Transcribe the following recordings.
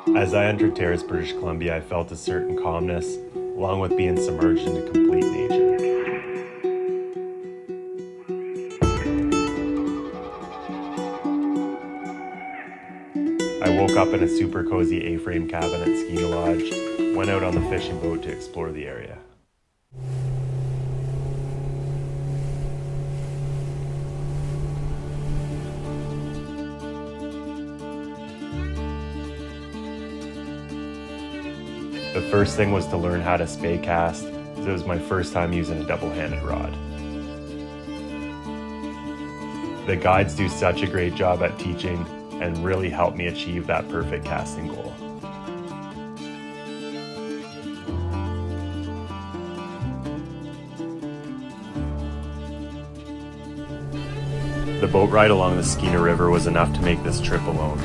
As I entered Terrace, British Columbia, I felt a certain calmness, along with being submerged into complete nature. I woke up in a super cozy A-frame cabin at Skeena Lodge, went out on the fishing boat to explore the area. The first thing was to learn how to spay cast, as it was my first time using a double-handed rod. The guides do such a great job at teaching and really helped me achieve that perfect casting goal. The boat ride along the Skeena River was enough to make this trip alone.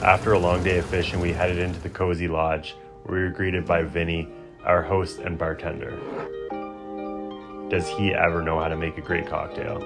After a long day of fishing, we headed into the cozy lodge, where we were greeted by Vinny, our host and bartender. Does he ever know how to make a great cocktail?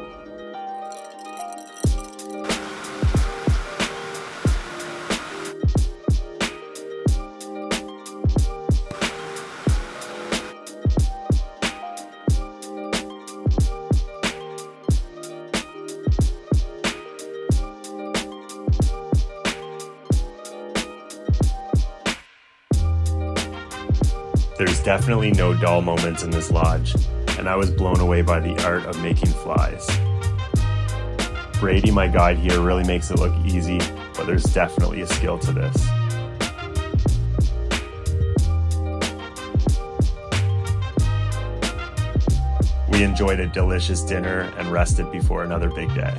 There's definitely no dull moments in this lodge, and I was blown away by the art of making flies. Brady, my guide here, really makes it look easy, but there's definitely a skill to this. We enjoyed a delicious dinner and rested before another big day.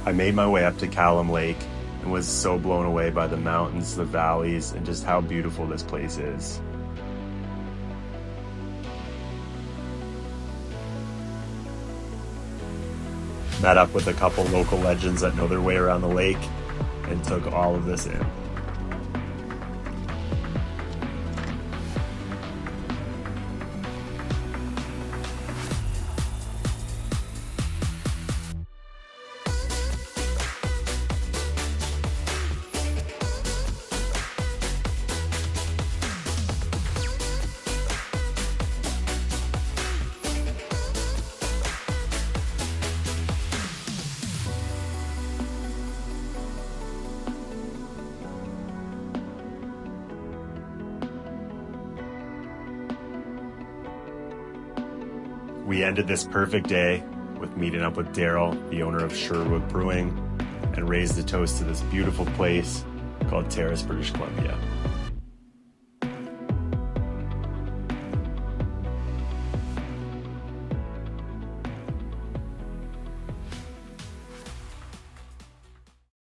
I made my way up to Callum Lake and was so blown away by the mountains, the valleys, and just how beautiful this place is. Met up with a couple local legends that know their way around the lake and took all of this in. We ended this perfect day with meeting up with Daryl, the owner of Sherwood Brewing, and raised a toast to this beautiful place called Terrace, British Columbia.